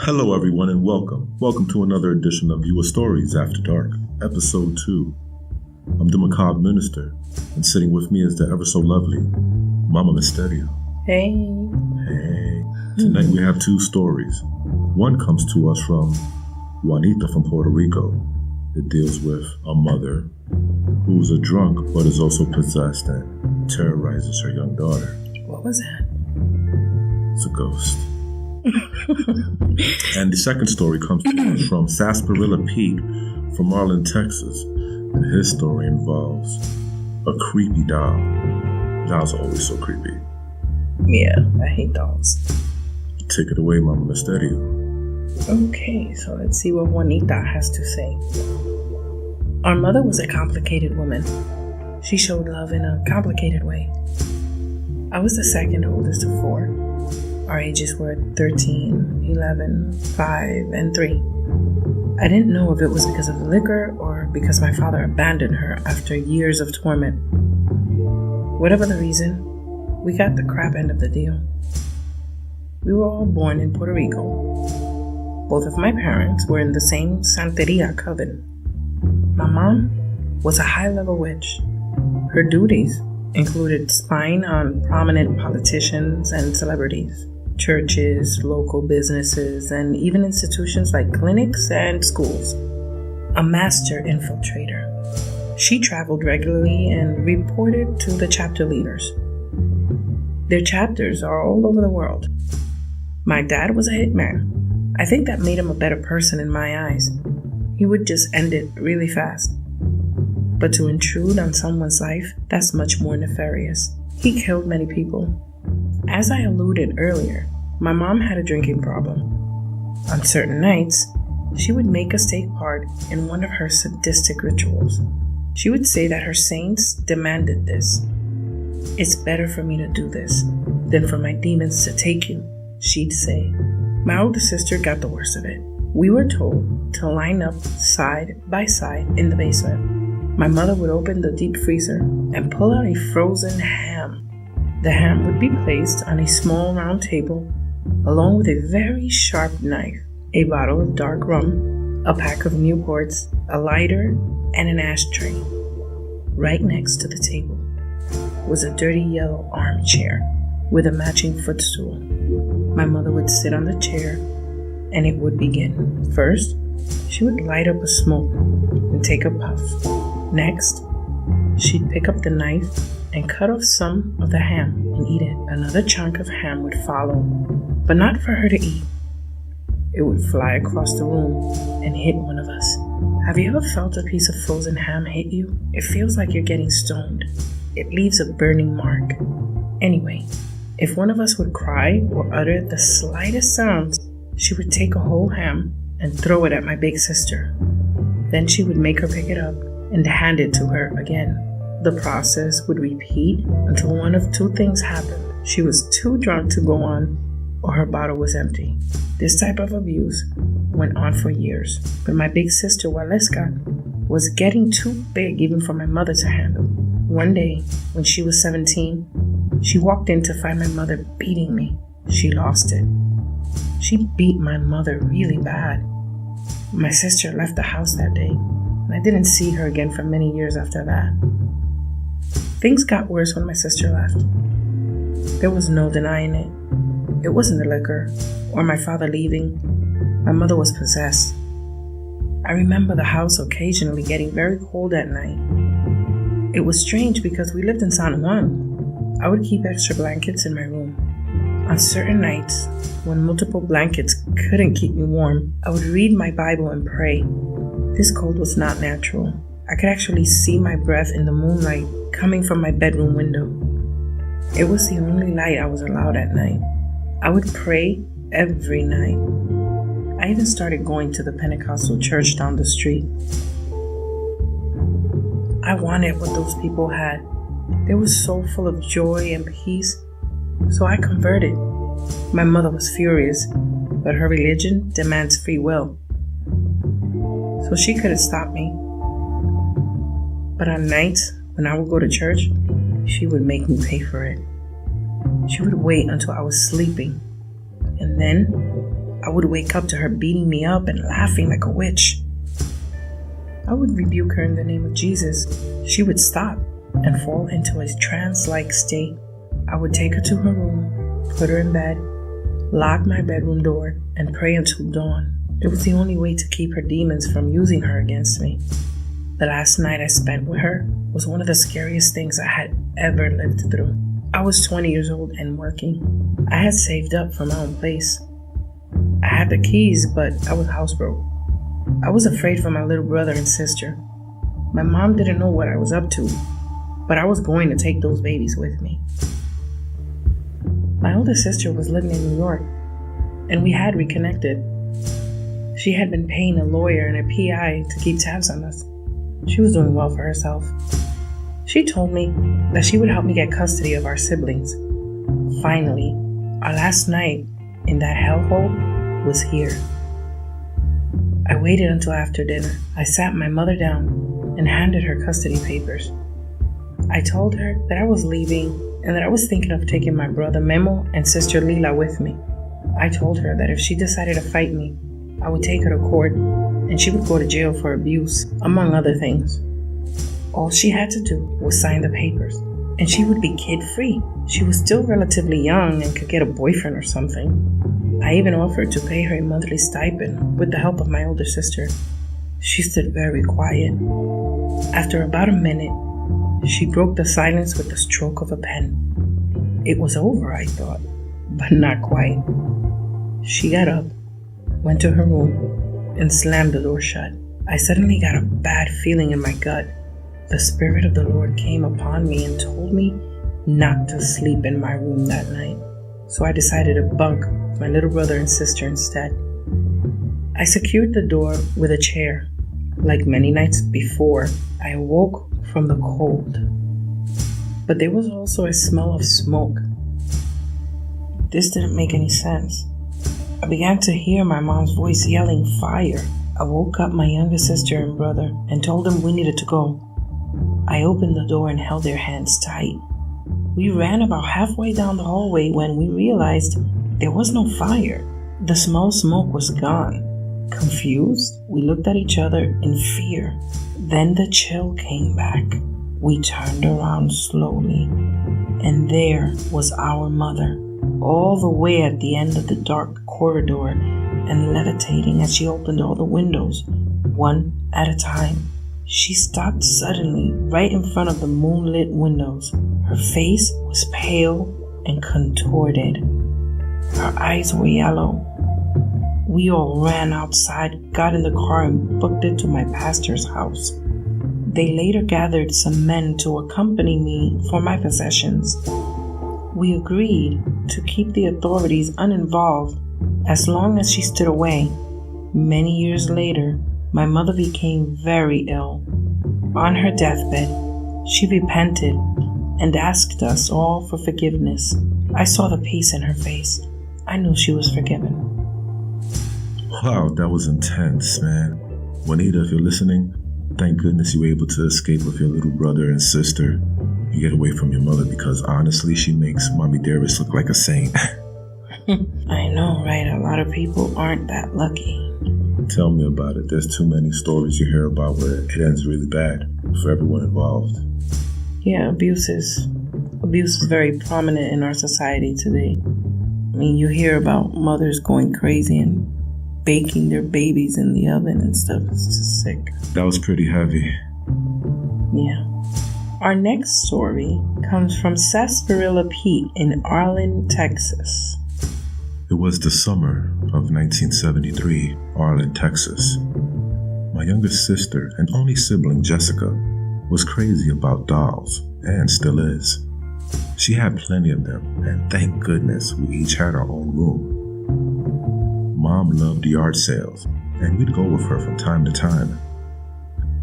Hello everyone and welcome. Welcome to another edition of Viewer Stories After Dark, Episode 2. I'm the Macabre Minister, and sitting with me is the ever so lovely Mama Mysterio. Hey. Tonight we have two stories. One comes to us from Juanita from Puerto Rico. It deals with a mother who's a drunk but is also possessed and terrorizes her young daughter. What was that? It's a ghost. And the second story comes to us from Sarsaparilla Pete from Marlin, Texas. And his story involves a creepy doll. Dolls are always so creepy. Yeah, I hate dolls. Take it away, Mama Mysterio. Okay, so let's see what Juanita has to say. Our mother was a complicated woman. She showed love in a complicated way. I was the second oldest of four. Our ages were 13, 11, 5, and 3. I didn't know if it was because of liquor or because my father abandoned her after years of torment. Whatever the reason, we got the crap end of the deal. We were all born in Puerto Rico. Both of my parents were in the same Santeria coven. My mom was a high-level witch. Her duties included spying on prominent politicians and celebrities, churches, local businesses, and even institutions like clinics and schools. A master infiltrator. She traveled regularly and reported to the chapter leaders. Their chapters are all over the world. My dad was a hitman. I think that made him a better person in my eyes. He would just end it really fast. But to intrude on someone's life, that's much more nefarious. He killed many people. As I alluded earlier, my mom had a drinking problem. On certain nights, she would make us take part in one of her sadistic rituals. She would say that her saints demanded this. It's better for me to do this than for my demons to take you, she'd say. My older sister got the worst of it. We were told to line up side by side in the basement. My mother would open the deep freezer and pull out a frozen ham. The ham would be placed on a small round table along with a very sharp knife, a bottle of dark rum, a pack of Newports, a lighter, and an ashtray. Right next to the table was a dirty yellow armchair with a matching footstool. My mother would sit on the chair and it would begin. First, she would light up a smoke and take a puff. Next, she'd pick up the knife and cut off some of the ham and eat it. Another chunk of ham would follow, but not for her to eat. It would fly across the room and hit one of us. Have you ever felt a piece of frozen ham hit you? It feels like you're getting stoned. It leaves a burning mark. Anyway, if one of us would cry or utter the slightest sounds, she would take a whole ham and throw it at my big sister. Then she would make her pick it up and hand it to her again. The process would repeat until one of two things happened. She was too drunk to go on, or her bottle was empty. This type of abuse went on for years, but my big sister, Waleska, was getting too big even for my mother to handle. One day, when she was 17, she walked in to find my mother beating me. She lost it. She beat my mother really bad. My sister left the house that day, and I didn't see her again for many years after that. Things got worse when my sister left. There was no denying it. It wasn't the liquor or my father leaving. My mother was possessed. I remember the house occasionally getting very cold at night. It was strange because we lived in San Juan. I would keep extra blankets in my room. On certain nights, when multiple blankets couldn't keep me warm, I would read my Bible and pray. This cold was not natural. I could actually see my breath in the moonlight coming from my bedroom window. It was the only light I was allowed at night. I would pray every night. I even started going to the Pentecostal church down the street. I wanted what those people had. They were so full of joy and peace. So I converted. My mother was furious, but her religion demands free will. So she couldn't stop me. But on nights when I would go to church, she would make me pay for it. She would wait until I was sleeping, and then I would wake up to her beating me up and laughing like a witch. I would rebuke her in the name of Jesus. She would stop and fall into a trance-like state. I would take her to her room, put her in bed, lock my bedroom door, and pray until dawn. It was the only way to keep her demons from using her against me. The last night I spent with her was one of the scariest things I had ever lived through. I was 20 years old and working. I had saved up for my own place. I had the keys, but I was housebroke. I was afraid for my little brother and sister. My mom didn't know what I was up to, but I was going to take those babies with me. My older sister was living in New York, and we had reconnected. She had been paying a lawyer and a PI to keep tabs on us. She was doing well for herself. She told me that she would help me get custody of our siblings. Finally, our last night in that hellhole was here. I waited until after dinner. I sat my mother down and handed her custody papers. I told her that I was leaving and that I was thinking of taking my brother Memo and sister Lila with me. I told her that if she decided to fight me, I would take her to court and she would go to jail for abuse, among other things. All she had to do was sign the papers, and she would be kid-free. She was still relatively young and could get a boyfriend or something. I even offered to pay her a monthly stipend with the help of my older sister. She stood very quiet. After about a minute, she broke the silence with the stroke of a pen. It was over, I thought, but not quite. She got up, went to her room, and slammed the door shut. I suddenly got a bad feeling in my gut. The Spirit of the Lord came upon me and told me not to sleep in my room that night. So I decided to bunk with my little brother and sister instead. I secured the door with a chair. Like many nights before, I awoke from the cold. But there was also a smell of smoke. This didn't make any sense. I began to hear my mom's voice yelling fire. I woke up my younger sister and brother and told them we needed to go. I opened the door and held their hands tight. We ran about halfway down the hallway when we realized there was no fire. The small smoke was gone. Confused, we looked at each other in fear. Then the chill came back. We turned around slowly, and there was our mother, all the way at the end of the dark corridor and levitating as she opened all the windows, one at a time. She stopped suddenly right in front of the moonlit windows. Her face was pale and contorted. Her eyes were yellow. We all ran outside, got in the car, and booked it to my pastor's house. They later gathered some men to accompany me for my possessions. We agreed to keep the authorities uninvolved as long as she stood away. Many years later, my mother became very ill. On her deathbed, she repented and asked us all for forgiveness. I saw the peace in her face. I knew she was forgiven. Wow, that was intense, man. Juanita, if you're listening, thank goodness you were able to escape with your little brother and sister and get away from your mother, because honestly, she makes Mommy Dearest look like a saint. I know, right? A lot of people aren't that lucky. Tell me about it. There's too many stories you hear about where it ends really bad for everyone involved. Yeah, abuse is very prominent in our society today. I mean, you hear about mothers going crazy and baking their babies in the oven and stuff. It's just sick. That was pretty heavy. Yeah. Our next story comes from Sarsaparilla Pete in Arlen, Texas. It was the summer of 1973, Arlen, Texas. My youngest sister and only sibling, Jessica, was crazy about dolls, and still is. She had plenty of them, and thank goodness we each had our own room. Mom loved yard sales, and we'd go with her from time to time.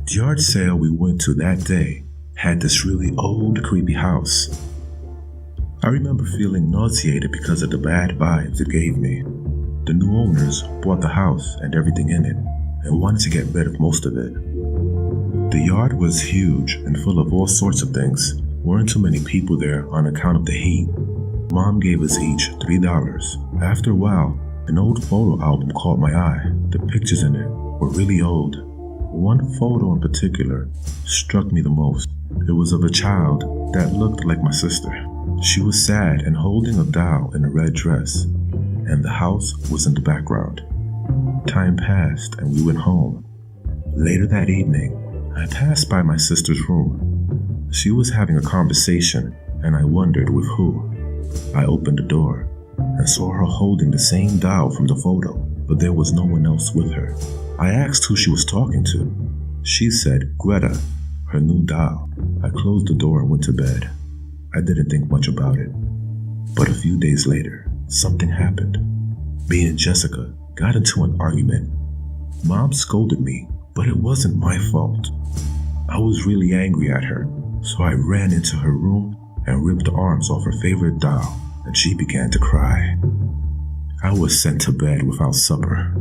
The yard sale we went to that day had this really old, creepy house. I remember feeling nauseated because of the bad vibes it gave me. The new owners bought the house and everything in it, and wanted to get rid of most of it. The yard was huge and full of all sorts of things. Weren't too many people there on account of the heat. Mom gave us each $3. After a while, An old photo album caught my eye. The pictures in it were really old. One photo in particular struck me the most. It was of a child that looked like my sister. She was sad and holding a doll in a red dress, and the house was in the background. Time passed and we went home. Later that evening, I passed by my sister's room. She was having a conversation, and I wondered with who. I opened the door and saw her holding the same doll from the photo, but there was no one else with her. I asked who she was talking to. She said Greta, her new doll. I closed the door and went to bed. I didn't think much about it. But a few days later, something happened. Me and Jessica got into an argument. Mom scolded me, but it wasn't my fault. I was really angry at her, so I ran into her room and ripped the arms off her favorite doll, and she began to cry. I was sent to bed without supper.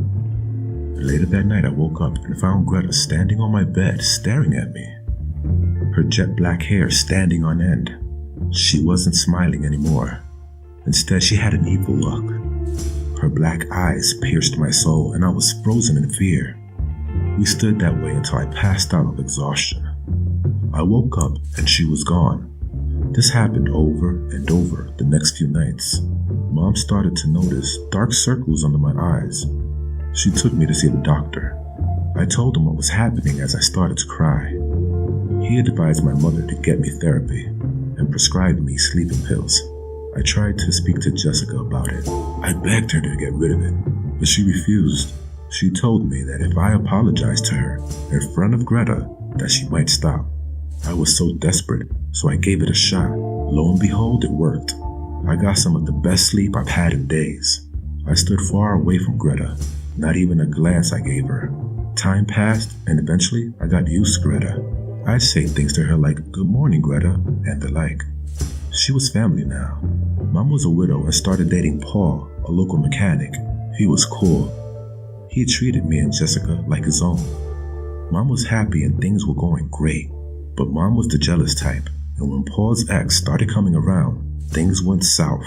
Later that night, I woke up and found Greta standing on my bed staring at me. Her jet black hair standing on end. She wasn't smiling anymore. Instead, she had an evil look. Her black eyes pierced my soul, and I was frozen in fear. We stood that way until I passed out of exhaustion. I woke up and she was gone. This happened over and over the next few nights. Mom started to notice dark circles under my eyes. She took me to see the doctor. I told him what was happening as I started to cry. He advised my mother to get me therapy and prescribed me sleeping pills. I tried to speak to Jessica about it. I begged her to get rid of it, but she refused. She told me that if I apologized to her in front of Greta, that she might stop. I was so desperate, so I gave it a shot. Lo and behold, it worked. I got some of the best sleep I've had in days. I stood far away from Greta. Not even a glance I gave her. Time passed, and eventually I got used to Greta. I'd say things to her like, "Good morning, Greta," and the like. She was family now. Mom was a widow and started dating Paul, a local mechanic. He was cool. He treated me and Jessica like his own. Mom was happy and things were going great, but Mom was the jealous type, and when Paul's ex started coming around, things went south.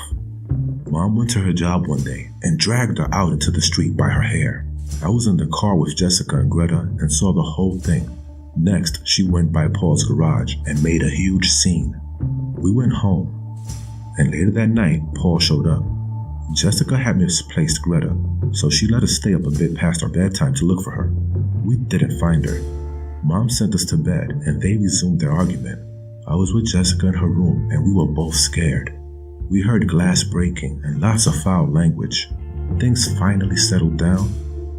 Mom went to her job one day and dragged her out into the street by her hair. I was in the car with Jessica and Greta and saw the whole thing. Next, she went by Paul's garage and made a huge scene. We went home, and later that night, Paul showed up. Jessica had misplaced Greta, so she let us stay up a bit past our bedtime to look for her. We didn't find her. Mom sent us to bed, and they resumed their argument. I was with Jessica in her room, and we were both scared. We heard glass breaking and lots of foul language. Things finally settled down,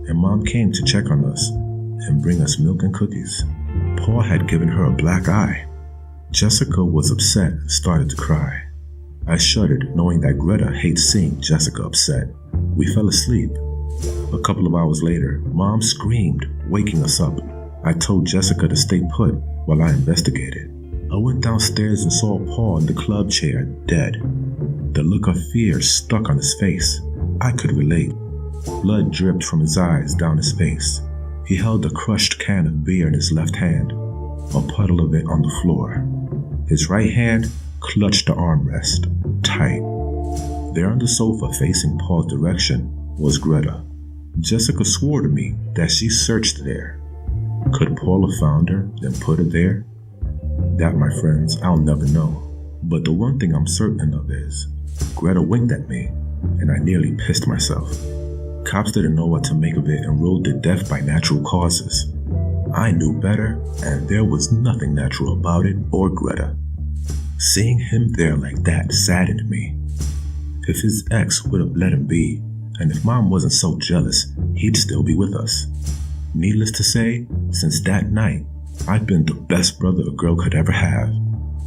and Mom came to check on us and bring us milk and cookies. Paul had given her a black eye. Jessica was upset and started to cry. I shuddered, knowing that Greta hates seeing Jessica upset. We fell asleep. A couple of hours later, Mom screamed, waking us up. I told Jessica to stay put while I investigated. I went downstairs and saw Paul in the club chair, dead. The look of fear stuck on his face. I could relate. Blood dripped from his eyes down his face. He held a crushed can of beer in his left hand, a puddle of it on the floor. His right hand clutched the armrest, tight. There on the sofa facing Paul's direction was Greta. Jessica swore to me that she searched there. Could Paul have found her, then put her there? That, my friends, I'll never know. But the one thing I'm certain of is, Greta winked at me, and I nearly pissed myself. Cops didn't know what to make of it and ruled it death by natural causes. I knew better, and there was nothing natural about it or Greta. Seeing him there like that saddened me. If his ex would have let him be, and if Mom wasn't so jealous, he'd still be with us. Needless to say, since that night, I've been the best brother a girl could ever have.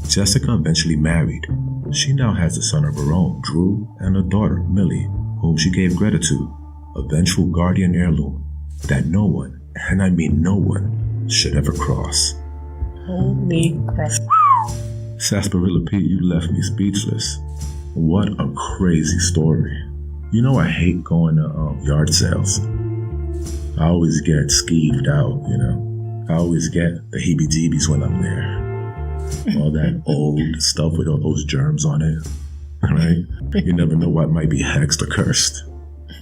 Jessica eventually married. She now has a son of her own, Drew, and a daughter, Millie, whom she gave Greta to, a vengeful guardian heirloom that no one, and I mean no one, should ever cross. Holy crap. Sarsaparilla Pete, you left me speechless. What a crazy story. You know I hate going to yard sales. I always get skeeved out, I always get the heebie-jeebies when I'm there. All that old stuff with all those germs on it, right? You never know what might be hexed or cursed.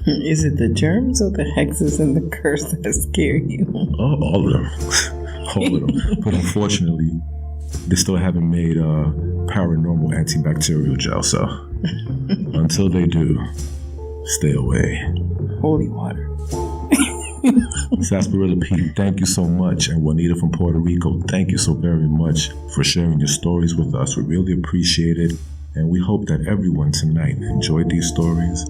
Is it the germs or the hexes and the curse that scare you? Oh, all of them. All of them. But unfortunately, they still haven't made paranormal antibacterial gel, so until they do, stay away. Holy water. Sarsaparilla Pete, thank you so much. And Juanita from Puerto Rico, thank you so very much for sharing your stories with us. We really appreciate it. And we hope that everyone tonight enjoyed these stories.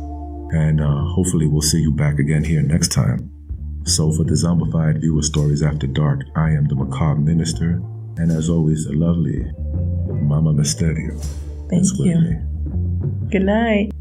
And hopefully we'll see you back again here next time. So for the Zombified Viewer Stories After Dark, I am the Macabre Minister. And as always, the lovely Mama Mysterio. Thank you. With me. Good night.